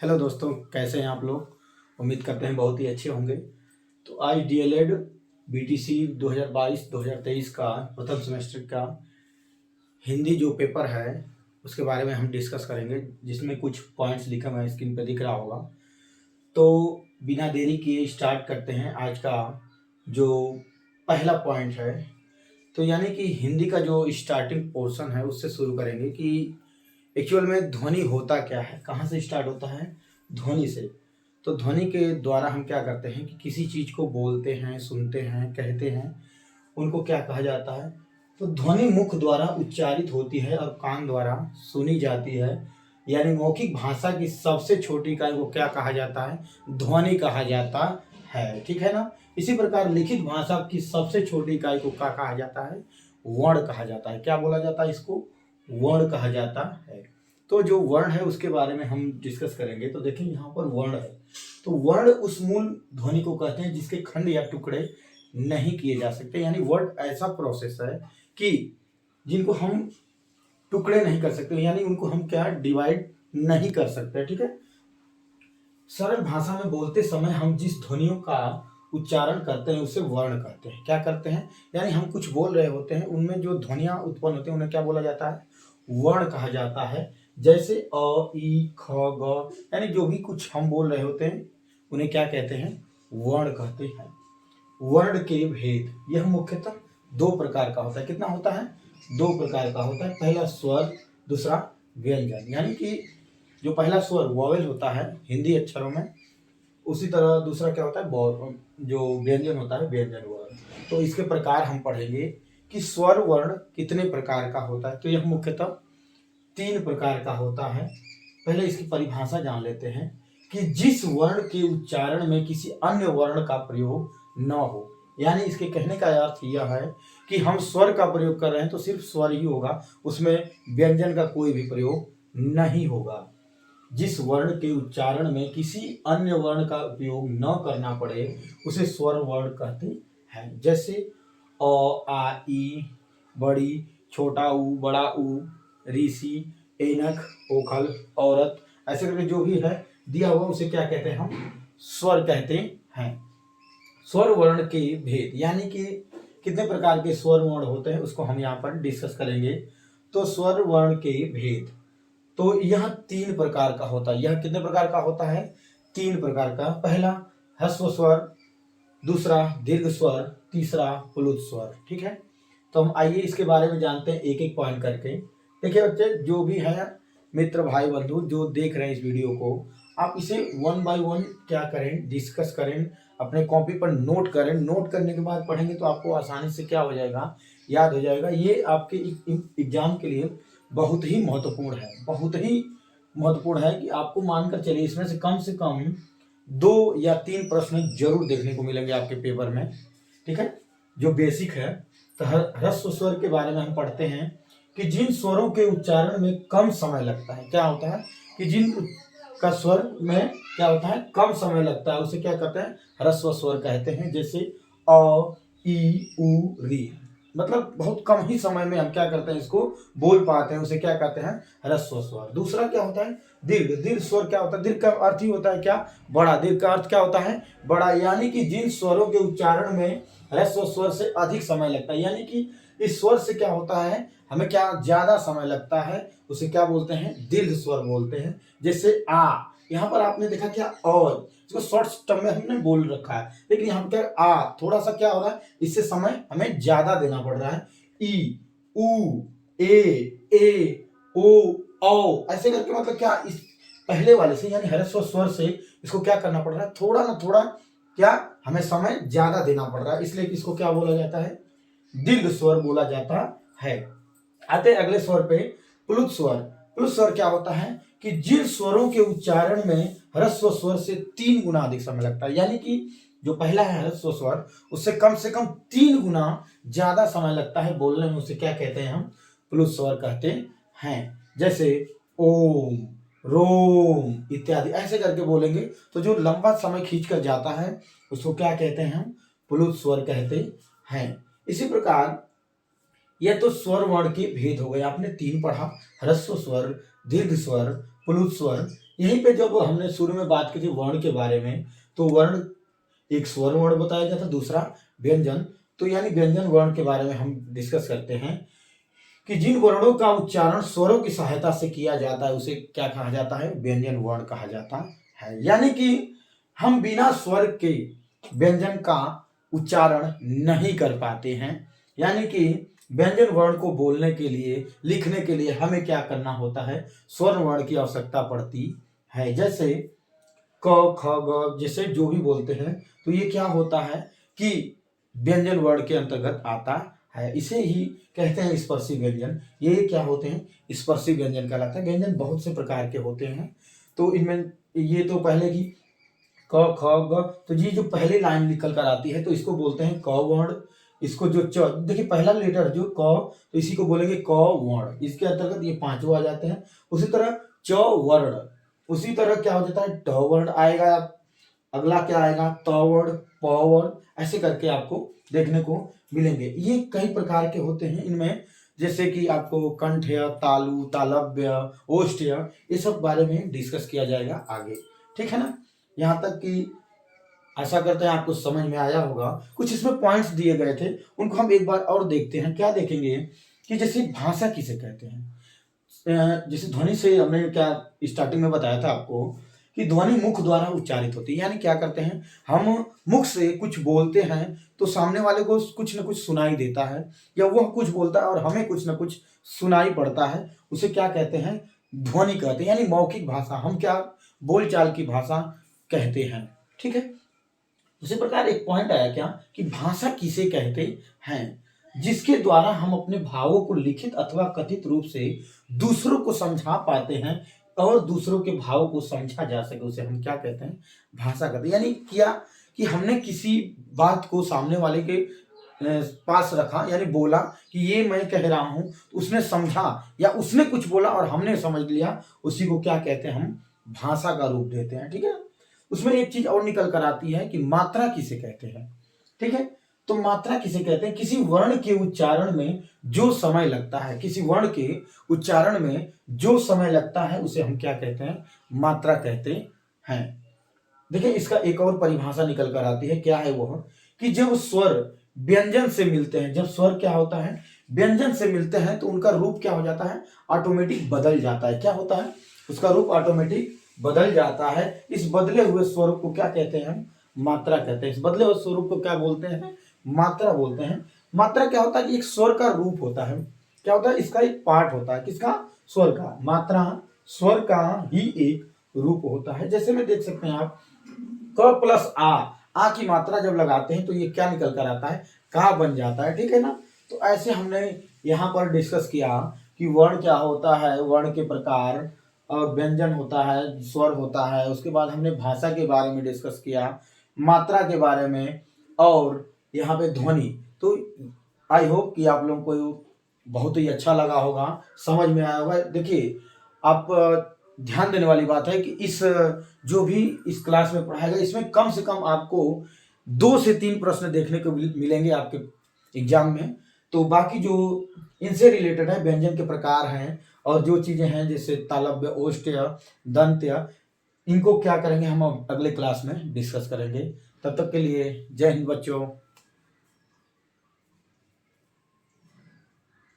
Hello दोस्तों, कैसे हैं आप लोग। उम्मीद करते हैं बहुत ही अच्छे होंगे। तो आज डीएलएड बीटीसी 2022-2023 का प्रथम सेमेस्टर का हिंदी जो पेपर है उसके बारे में हम डिस्कस करेंगे, जिसमें कुछ पॉइंट्स लिखे हुए हैं, स्क्रीन पर दिख रहा होगा। तो बिना देरी किए स्टार्ट करते हैं आज का जो पहला पॉइंट है। तो यानी कि हिंदी का जो स्टार्टिंग पोर्शन है उससे शुरू करेंगे कि एक्चुअल में ध्वनि होता क्या है, कहाँ से स्टार्ट होता है, ध्वनि से। तो ध्वनि के द्वारा हम क्या करते हैं कि किसी चीज़ को बोलते हैं, सुनते हैं, कहते हैं, उनको क्या कहा जाता है। तो ध्वनि मुख द्वारा उच्चारित होती है और कान द्वारा सुनी जाती है, यानी मौखिक भाषा की सबसे छोटी इकाई को क्या कहा जाता है, ध्वनि कहा जाता है। ठीक है ना। इसी प्रकार लिखित भाषा की सबसे छोटी इकाई को क्या कहा जाता है, वर्ण कहा जाता है। क्या बोला जाता है इसको, वर्ण कहा जाता है। तो जो वर्ण है उसके बारे में हम डिस्कस करेंगे। तो देखिए यहाँ पर वर्ण है, तो वर्ण उस मूल ध्वनि को कहते हैं जिसके खंड या टुकड़े नहीं किए जा सकते। यानी वर्ड ऐसा प्रोसेस है कि जिनको हम टुकड़े नहीं कर सकते, यानी उनको हम क्या डिवाइड नहीं कर सकते। ठीक है। सरल भाषा में बोलते समय हम जिस ध्वनियों का उच्चारण करते हैं उसे वर्ण कहते हैं। क्या करते हैं, यानी हम कुछ बोल रहे होते हैं, उनमें जो ध्वनियां उत्पन्न होती हैं उन्हें क्या बोला जाता है, वर्ण कहा जाता है। जैसे अ, ई, ख, ग, यानी जो भी कुछ हम बोल रहे होते हैं उन्हें क्या कहते हैं, वर्ण कहते हैं। वर्ण के भेद, यह मुख्यतः दो प्रकार का होता है। कितना होता है, दो प्रकार का होता है। पहला स्वर, दूसरा व्यंजन। यानी कि जो पहला स्वर वॉवेल होता है हिंदी अक्षरों में, उसी तरह दूसरा क्या होता है, जो व्यंजन होता है, व्यंजन वर्ण। तो इसके प्रकार हम पढ़ेंगे कि स्वर वर्ण कितने प्रकार का होता है। तो यह मुख्यतः तीन प्रकार का होता है। पहले इसकी परिभाषा जान लेते हैं कि जिस वर्ण के उच्चारण में किसी अन्य वर्ण का प्रयोग न हो। यानी इसके कहने का अर्थ यह है कि हम स्वर का प्रयोग कर रहे हैं तो सिर्फ स्वर ही होगा, उसमें व्यंजन का कोई भी प्रयोग नहीं होगा। जिस वर्ण के उच्चारण में किसी अन्य वर्ण का उपयोग न करना पड़े उसे स्वर वर्ण कहते हैं। जैसे अ, आ, ई, बड़ी, छोटा ऊ, बड़ा ऊ, ऋषि, ऐनक, ओखल, औरत, ऐसे करके जो भी है दिया हुआ उसे क्या कहते हैं, हम स्वर कहते हैं। स्वर वर्ण के भेद, यानी कि कितने प्रकार के स्वर वर्ण होते हैं उसको हम यहाँ पर डिस्कस करेंगे। तो स्वर वर्ण के भेद, तो यह तीन प्रकार का होता है। यह कितने प्रकार का होता है, तीन प्रकार का। पहला ह्रस्व स्वर, दूसरा दीर्घ स्वर, तीसरा प्लुत स्वर। ठीक है। तो हम आइए इसके बारे में जानते हैं एक एक पॉइंट करके। देखिए बच्चे, जो भी है मित्र भाई बंधु जो देख रहे हैं इस वीडियो को, आप इसे वन बाय वन क्या करें, डिस्कस करें, अपने कॉपी पर नोट करें। नोट करने के बाद पढ़ेंगे तो आपको आसानी से क्या हो जाएगा, याद हो जाएगा। ये आपके एग्जाम के लिए बहुत ही महत्वपूर्ण है, बहुत ही महत्वपूर्ण है कि आपको मानकर चलिए इसमें से कम 2 या 3 प्रश्न जरूर देखने को मिलेंगे आपके पेपर में। ठीक है। जो बेसिक है, तो ह्रस्व स्वर के बारे में हम पढ़ते हैं कि जिन स्वरों के उच्चारण में कम समय लगता है, क्या होता है कि जिन का स्वर में क्या होता है, कम समय लगता है, उसे क्या कहते हैं, ह्रस्व स्वर कहते हैं। जैसे अ, ई, उ, री, मतलब बहुत कम ही समय में हम क्या करते हैं, इसको बोल पाते हैं, उसे क्या कहते हैं, ह्रस्व स्वर। दूसरा क्या होता है, दीर्घ। दीर्घ स्वर क्या होता है, दीर्घ का अर्थ ही होता है क्या, बड़ा। दीर्घ का अर्थ क्या होता है, बड़ा। यानी कि जिन स्वरों के उच्चारण में ह्रस्व स्वर से अधिक समय लगता है, यानी कि इस स्वर से क्या होता है, हमें क्या ज्यादा समय लगता है, उसे क्या बोलते हैं, दीर्घ स्वर बोलते हैं। जैसे आ, यहाँ पर आपने देखा क्या, और इसको शॉर्ट टर्म में हमने बोल रखा है, लेकिन यहाँ पर क्या आ थोड़ा सा क्या हो रहा है, इससे समय हमें ज्यादा देना पड़ रहा है। ई, उ, ए, ओ, औ, ऐसे करके मतलब क्या, इस पहले वाले से यानी ह्रस्व स्वर से इसको क्या करना पड़ रहा है, थोड़ा ना थोड़ा क्या हमें समय ज्यादा देना पड़ रहा है, इसलिए इसको क्या बोला जाता है, दीर्घ स्वर बोला जाता है। आते अगले स्वर पे, प्लुत स्वर। प्लुत स्वर क्या होता है कि जिन स्वरों के उच्चारण में ह्रस्व स्वर से 3 गुना अधिक समय लगता है, यानी कि जो पहला है ह्रस्व स्वर उससे कम 3 गुना ज्यादा समय लगता है बोलने में, उसे क्या कहते हैं, हम प्लुत स्वर कहते हैं। जैसे ओम, रोम इत्यादि, ऐसे करके बोलेंगे तो जो लंबा समय खींच कर जाता है उसको क्या कहते हैं, हम प्लुत स्वर कहते हैं। इसी प्रकार यह तो स्वर वर्ण के भेद हो गए, आपने 3 पढ़ा, ह्रस्व स्वर, दीर्घ स्वर, प्लुत स्वर। यहीं पे जब हमने शुरू में बात की थी वर्ण के बारे में, तो वर्ण एक स्वर वर्ण बताया गया था, दूसरा व्यंजन। तो यानी व्यंजन वर्ण के बारे में हम डिस्कस करते हैं कि जिन वर्णों का उच्चारण स्वरों की सहायता से किया जाता है उसे क्या कहा जाता है, व्यंजन वर्ण कहा जाता है। यानी कि हम बिना स्वर के व्यंजन का उच्चारण नहीं कर पाते हैं। यानी कि व्यंजन वर्ण को बोलने के लिए, लिखने के लिए हमें क्या करना होता है, स्वर वर्ण की आवश्यकता पड़ती है। जैसे क ख ग जैसे जो भी बोलते हैं, तो ये क्या होता है कि व्यंजन वर्ण के अंतर्गत आता है। इसे ही कहते हैं स्पर्शी व्यंजन। ये क्या होते हैं, स्पर्शी व्यंजन कहलाता है। व्यंजन बहुत से प्रकार के होते हैं, तो इनमें ये तो पहले की क ख ग, तो ये जो पहली लाइन निकल कर आती है तो इसको बोलते हैं क वर्ण। इसको जो च, देखिए पहला लेटर जो क, तो इसी को बोलेंगे क वर्ण। इसके अंतर्गत ये पांचों आ जाते हैं। उसी तरह च वर्ण, उसी तरह क्या हो जाता है, ट वर्ण आएगा, अगला क्या आएगा, त वर्ण, प वर्ण, ऐसे करके आपको देखने को मिलेंगे। ये कई प्रकार के होते हैं। इनमें जैसे कि आपको कंठ्य, तालु, तालव्य, ओष्ठ्य, ये सब बारे में डिस्कस किया जाएगा आगे, ठीक है ना। यहाँ तक कि आशा करते हैं आपको समझ में आया होगा। कुछ इसमें पॉइंट्स दिए गए थे, उनको हम एक बार और देखते हैं। क्या देखेंगे कि जैसे भाषा किसे कहते हैं। जैसे ध्वनि से हमने क्या स्टार्टिंग में बताया था आपको कि ध्वनि मुख द्वारा उच्चारित होती है। यानी क्या करते हैं, हम मुख से कुछ बोलते हैं तो सामने वाले को कुछ न कुछ सुनाई देता है, या वह कुछ बोलता है और हमें कुछ न कुछ सुनाई पड़ता है। उसे क्या कहते हैं, ध्वनि कहते हैं। यानी मौखिक भाषा, हम क्या बोलचाल की भाषा कहते हैं, ठीक है। उसी प्रकार एक पॉइंट आया क्या कि भाषा किसे कहते हैं, जिसके द्वारा हम अपने भावों को लिखित अथवा कथित रूप से दूसरों को समझा पाते हैं और दूसरों के भावों को समझा जा सके, उसे हम क्या कहते हैं, भाषा कहते हैं। यानी क्या कि हमने किसी बात को सामने वाले के पास रखा, यानी बोला कि ये मैं कह रहा हूं, तो उसने समझा, या उसने कुछ बोला और हमने समझ लिया, उसी को क्या कहते हैं, हम भाषा का रूप देते हैं, ठीक है। उसमें एक चीज और निकल कर आती है कि मात्रा किसे कहते हैं, ठीक है। तो मात्रा किसे कहते हैं, किसी वर्ण के उच्चारण में जो समय लगता है, किसी वर्ण के उच्चारण में जो समय लगता है उसे हम क्या कहते हैं, मात्रा कहते हैं। देखिए इसका एक और परिभाषा निकल कर आती है। क्या है वह, कि जब स्वर व्यंजन से मिलते हैं, जब स्वर क्या होता है, व्यंजन से मिलते हैं, तो उनका रूप क्या हो जाता है, ऑटोमेटिक बदल जाता है। क्या होता है, उसका रूप ऑटोमेटिक बदल जाता है। इस बदले हुए स्वरूप को क्या कहते हैं, हम मात्रा कहते हैं। इस बदले हुए स्वरूप को क्या बोलते हैं, मात्रा बोलते हैं। मात्रा क्या होता है कि एक स्वर का रूप होता है। क्या होता है, इसका एक पार्ट होता है, किसका, स्वर का। मात्रा स्वर का ही एक रूप होता है। जैसे में देख सकते हैं आप, क प्लस आ की मात्रा जब लगाते हैं तो ये क्या निकल कर आता है, का बन जाता है, ठीक है ना। तो ऐसे हमने यहाँ पर डिस्कस किया कि वर्ण क्या होता है, वर्ण के प्रकार, और व्यंजन होता है, स्वर होता है। उसके बाद हमने भाषा के बारे में डिस्कस किया, मात्रा के बारे में, और यहाँ पे ध्वनि। तो आई होप कि आप लोगों को बहुत ही अच्छा लगा होगा, समझ में आया होगा। देखिए आप ध्यान देने वाली बात है कि इस जो भी इस क्लास में पढ़ाएगा, इसमें कम से कम आपको 2 से 3 प्रश्न देखने को मिलेंगे आपके एग्जाम में। तो बाकी जो इनसे रिलेटेड है, व्यंजन के प्रकार हैं और जो चीजें हैं जैसे तालव्य, ओष्ठ्य, दंत्य, इनको क्या करेंगे हम अगले क्लास में डिस्कस करेंगे। तब तक के लिए जय हिंद बच्चों।